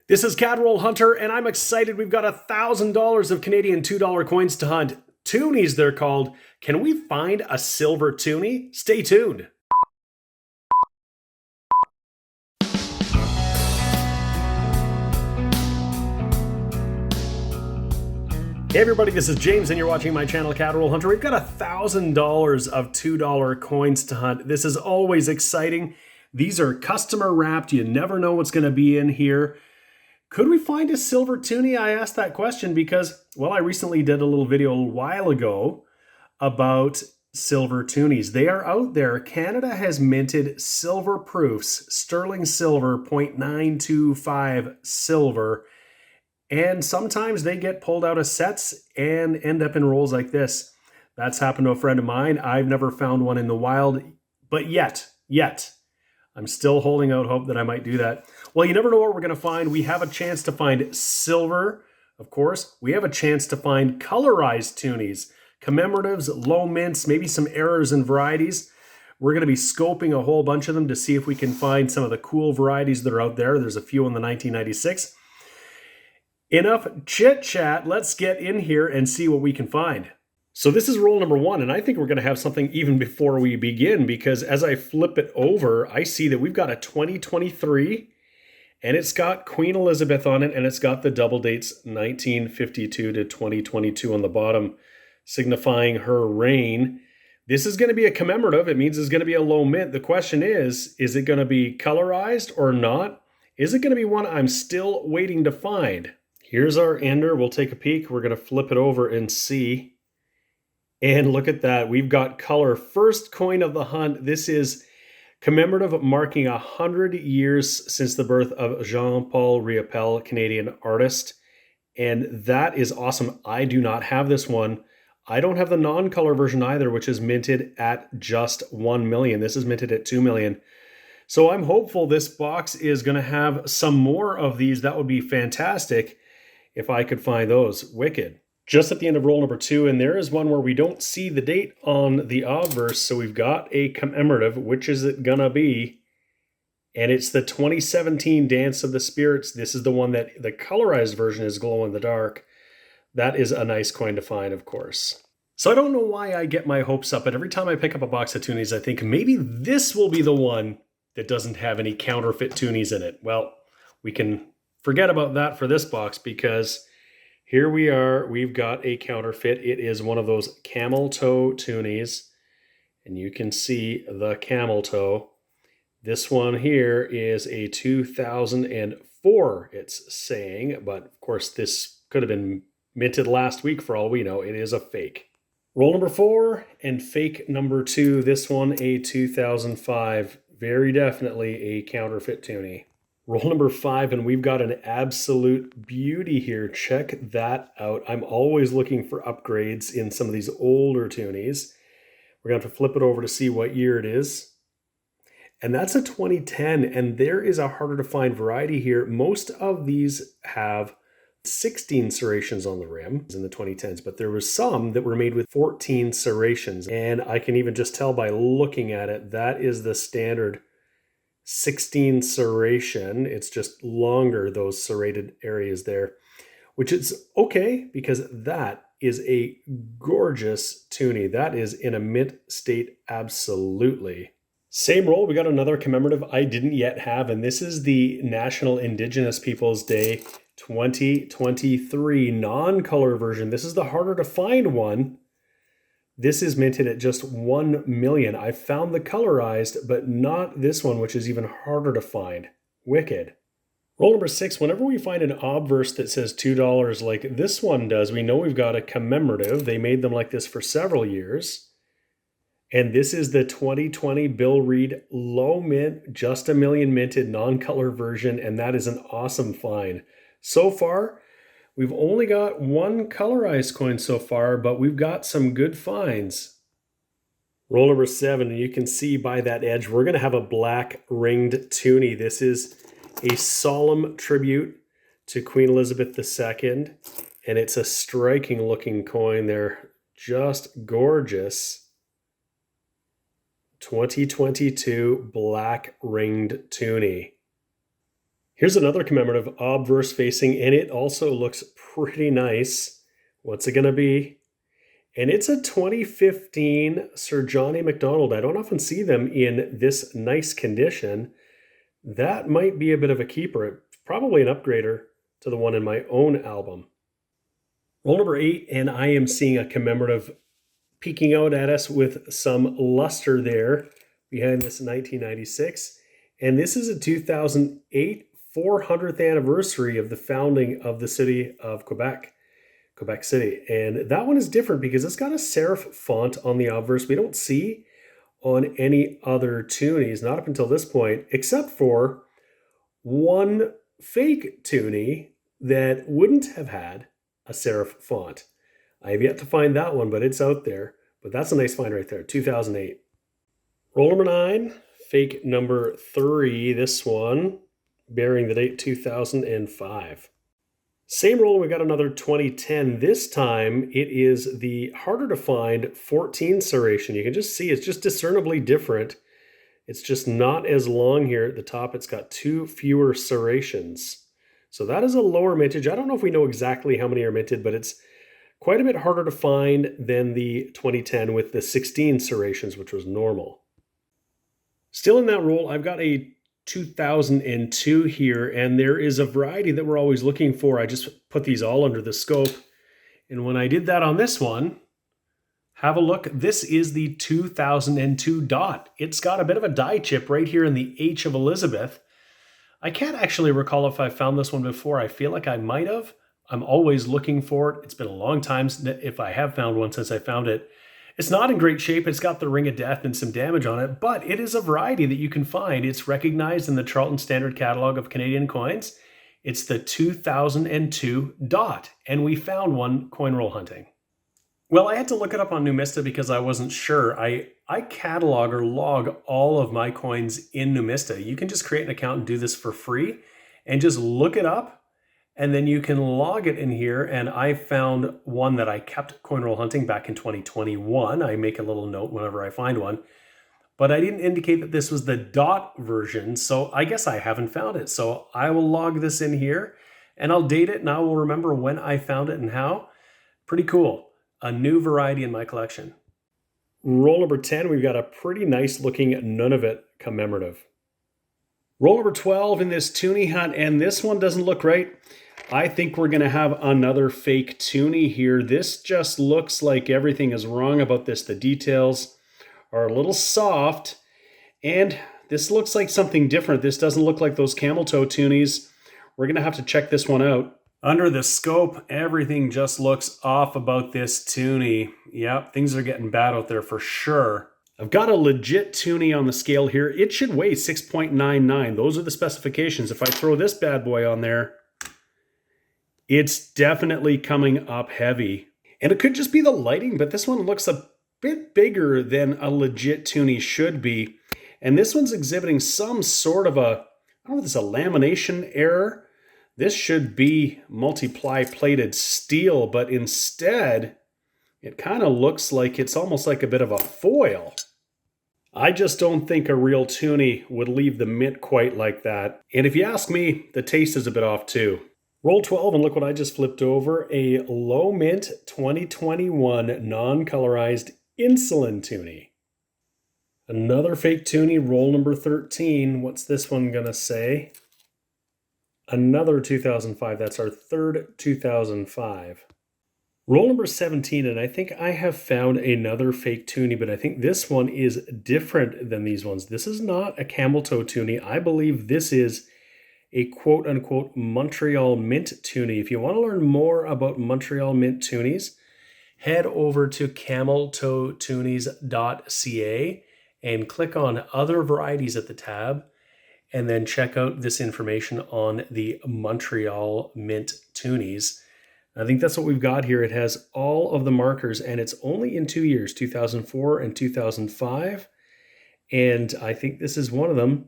This is Cadroll Hunter, and I'm excited. We've got $1,000 of Canadian $2 coins to hunt. Toonies, they're called. Can we find a silver toonie? Stay tuned. Hey everybody, this is James, and you're watching my channel, Cadroll Hunter. We've got $1,000 of $2 coins to hunt. This is always exciting. These are customer wrapped. You never know what's going to be in here. Could we find a silver toonie? I asked that question because, well, I recently did a little video a while ago about silver toonies. They are out there. Canada has minted silver proofs, sterling silver, 0.925 silver, and sometimes they get pulled out of sets and end up in rolls like this. That's happened to a friend of mine. I've never found one in the wild, but yet, I'm still holding out hope that I might do that. Well, you never know what we're going to find. We have a chance to find silver, of course. We have a chance to find colorized toonies, commemoratives, low mints, maybe some errors and varieties. We're going to be scoping a whole bunch of them to see if we can find some of the cool varieties that are out there. There's a few in the 1996. Enough chit chat. Let's get in here and see what we can find. So this is roll number one, and I think we're going to have something even before we begin, because as I flip it over, I see that we've got a 2023, and it's got Queen Elizabeth on it, and it's got the double dates 1952 to 2022 on the bottom, signifying her reign. This is going to be a commemorative. It means it's going to be a low mint. The question is it going to be colorized or not? Is it going to be one I'm still waiting to find? Here's our ender. We'll take a peek. We're going to flip it over and see. And look at that. We've got color. First coin of the hunt. This is commemorative, marking 100 years since the birth of Jean-Paul Riopelle, Canadian artist. And that is awesome. I do not have this one. I don't have the non-color version either, which is minted at just 1 million. This is minted at 2 million. So I'm hopeful this box is going to have some more of these. That would be fantastic if I could find those. Wicked. Just at the end of roll number two, and there is one where we don't see the date on the obverse, so we've got a commemorative. Which is it gonna be? And it's the 2017 Dance of the Spirits. This is the one that the colorized version is glow in the dark. That is a nice coin to find, of course. So I don't know why I get my hopes up, but every time I pick up a box of toonies, I think maybe this will be the one that doesn't have any counterfeit toonies in it. Well, we can forget about that for this box, because here we are, we've got a counterfeit. It is one of those camel toe toonies, and you can see the camel toe. This one here is a 2004, it's saying, but of course this could have been minted last week for all we know. It is a fake. Roll number four and fake number two. This one a 2005, very definitely a counterfeit toonie. Roll number five, and we've got an absolute beauty here. Check that out. I'm always looking for upgrades in some of these older toonies. We're going to have to flip it over to see what year it is. And that's a 2010, and there is a harder to find variety here. Most of these have 16 serrations on the rim in the 2010s, but there was some that were made with 14 serrations. And I can even just tell by looking at it, that is the standard 16 serration. It's just longer, those serrated areas there, which is okay, because that is a gorgeous toonie. That is in a mint state, absolutely. Same roll, we got another commemorative I didn't yet have, and this is the National Indigenous Peoples Day 2023 non-color version. This is the harder to find one. This is minted at just 1 million. I found the colorized, but not this one, which is even harder to find. Wicked. Roll number six, whenever we find an obverse that says $2 like this one does, we know we've got a commemorative. They made them like this for several years. And this is the 2020 Bill Reed low mint, just 1 million minted non-color version, and that is an awesome find. So far, we've only got one colorized coin so far, but we've got some good finds. Roll number seven, and you can see by that edge, we're going to have a black ringed toonie. This is a solemn tribute to Queen Elizabeth II, and it's a striking looking coin there. Just gorgeous. 2022 black ringed toonie. Here's another commemorative obverse facing, and it also looks pretty nice. What's it going to be? And it's a 2015 Sir Johnny MacDonald. I don't often see them in this nice condition. That might be a bit of a keeper. Probably an upgrader to the one in my own album. Roll number 8, and I am seeing a commemorative peeking out at us with some luster there behind this 1996. And this is a 2008 400th anniversary of the founding of the city of Quebec City. And that one is different because it's got a serif font on the obverse we don't see on any other Toonies, not up until this point, except for one fake Toonie that wouldn't have had a serif font. I have yet to find that one, but it's out there. But that's a nice find right there, 2008. Roll number 9, fake number 3, this one, bearing the date 2005. Same roll, we got another 2010. This time, it is the harder to find 14 serration. You can just see it's just discernibly different. It's just not as long here at the top. It's got 2 fewer serrations. So that is a lower mintage. I don't know if we know exactly how many are minted, but it's quite a bit harder to find than the 2010 with the 16 serrations, which was normal. Still in that roll, I've got a 2002 here, and there is a variety that we're always looking for. I just put these all under the scope. And when I did that on this one, have a look. This is the 2002 dot. It's got a bit of a die chip right here in the H of Elizabeth. I can't actually recall if I found this one before. I feel like I might have. I'm always looking for it. It's been a long time if I have found one since I found it. It's not in great shape. It's got the ring of death and some damage on it, but it is a variety that you can find. It's recognized in the Charlton Standard Catalog of Canadian Coins. It's the 2002 dot, and we found one coin roll hunting. Well, I had to look it up on Numista because I wasn't sure. I catalog or log all of my coins in Numista. You can just create an account and do this for free and just look it up. And then you can log it in here. And I found one that I kept coin roll hunting back in 2021. I make a little note whenever I find one. But I didn't indicate that this was the dot version. So I guess I haven't found it. So I will log this in here and I'll date it and I will remember when I found it and how. Pretty cool. A new variety in my collection. Roll number 10, we've got a pretty nice looking Nunavut commemorative. Roll number 12 in this Toonie Hunt, and this one doesn't look right. I think we're going to have another fake Toonie here. This just looks like everything is wrong about this. The details are a little soft, and this looks like something different. This doesn't look like those camel toe Toonies. We're going to have to check this one out. Under the scope, everything just looks off about this Toonie. Yep, things are getting bad out there for sure. I've got a legit Toonie on the scale here. It should weigh 6.99. Those are the specifications. If I throw this bad boy on there, it's definitely coming up heavy. And it could just be the lighting, but this one looks a bit bigger than a legit Toonie should be. And this one's exhibiting some sort of I don't know if this is a lamination error. This should be multiply plated steel, but instead, it kind of looks like it's almost like a bit of a foil. I just don't think a real Toonie would leave the mint quite like that. And if you ask me, the taste is a bit off too. Roll 12 and look what I just flipped over. A low mint 2021 non-colorized insulin Toonie. Another fake Toonie, roll number 13. What's this one gonna say? Another 2005. That's our third 2005. Roll number 17, and I think I have found another fake Toonie, but I think this one is different than these ones. This is not a camel toe Toonie. I believe this is a quote-unquote Montreal Mint Toonie. If you want to learn more about Montreal Mint Toonies, head over to cameltoetoonies.ca and click on Other Varieties at the tab, and then check out this information on the Montreal Mint Toonies. I think that's what we've got here. It has all of the markers, and it's only in 2 years, 2004 and 2005. And I think this is one of them.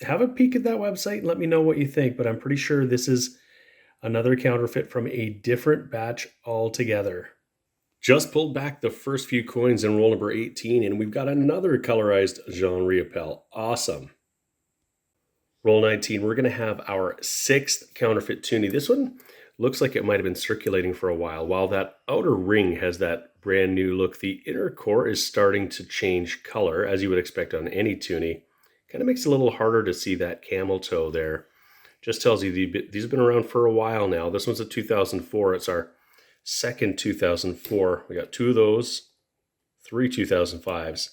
Have a peek at that website and let me know what you think, but I'm pretty sure this is another counterfeit from a different batch altogether. Just pulled back the first few coins in roll number 18, and we've got another colorized Jean Riopel. Awesome. Roll 19, we're going to have our 6th counterfeit toonie. This one looks like it might have been circulating for a while. While that outer ring has that brand new look, the inner core is starting to change color, as you would expect on any toonie. Kind of makes it a little harder to see that camel toe there. Just tells you these have been around for a while now. This one's a 2004. It's our second 2004. We got 2 of those, 3 2005s,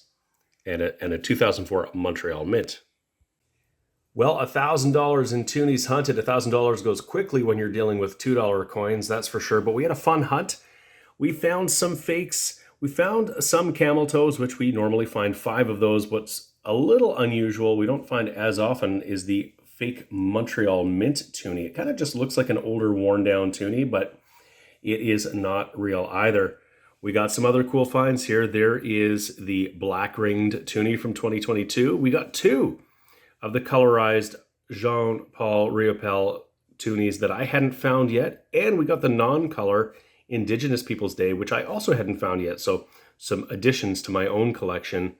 and a 2004 Montreal Mint. Well, $1,000 in Toonies hunted. $1,000 goes quickly when you're dealing with $2 coins, that's for sure. But we had a fun hunt. We found some fakes. We found some camel toes, which we normally find 5 of those. What's a little unusual, we don't find as often, is the fake Montreal Mint toonie. It kind of just looks like an older, worn down toonie, but it is not real either. We got some other cool finds here. There is the black ringed toonie from 2022. We got 2 of the colorized Jean-Paul Riopel toonies that I hadn't found yet. And we got the non-color Indigenous Peoples Day, which I also hadn't found yet. So some additions to my own collection.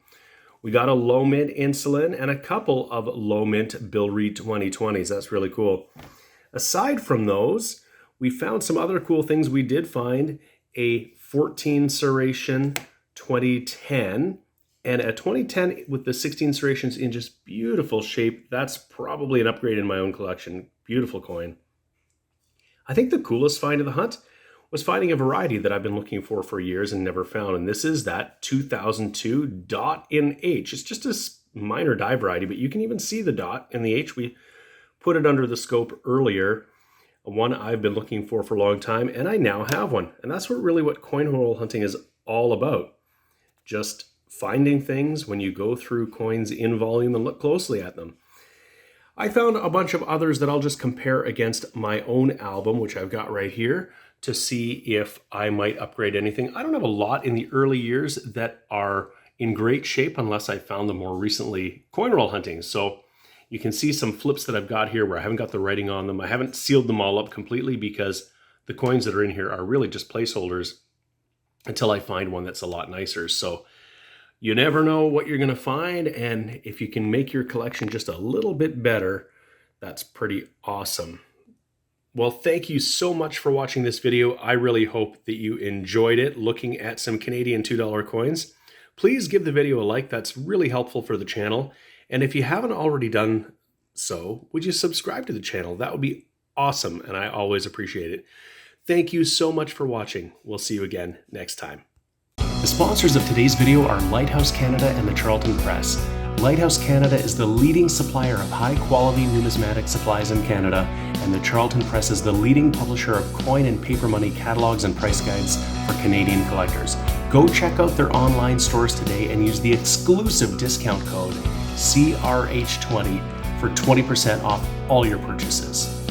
We got a low mint insulin and a couple of low mint Bill Reed 2020s. That's really cool. Aside from those, we found some other cool things. We did find a 14 serration 2010 and a 2010 with the 16 serrations in just beautiful shape. That's probably an upgrade in my own collection. Beautiful coin. I think the coolest find of the hunt was finding a variety that I've been looking for years and never found. And this is that 2002 dot in H. It's just a minor dye variety, but you can even see the dot in the H. We put it under the scope earlier. One I've been looking for a long time, and I now have one. And that's what coin hole hunting is all about. Just finding things when you go through coins in volume and look closely at them. I found a bunch of others that I'll just compare against my own album, which I've got right here, to see if I might upgrade anything. I don't have a lot in the early years that are in great shape unless I found them more recently coin roll hunting. So you can see some flips that I've got here where I haven't got the writing on them. I haven't sealed them all up completely because the coins that are in here are really just placeholders until I find one that's a lot nicer. So you never know what you're going to find, and if you can make your collection just a little bit better, that's pretty awesome. Well, thank you so much for watching this video. I really hope that you enjoyed it, looking at some Canadian $2 coins. Please give the video a like. That's really helpful for the channel. And if you haven't already done so, would you subscribe to the channel? That would be awesome, and I always appreciate it. Thank you so much for watching. We'll see you again next time. The sponsors of today's video are Lighthouse Canada and the Charlton Press. Lighthouse Canada is the leading supplier of high-quality numismatic supplies in Canada, and the Charlton Press is the leading publisher of coin and paper money catalogs and price guides for Canadian collectors. Go check out their online stores today and use the exclusive discount code CRH20 for 20% off all your purchases.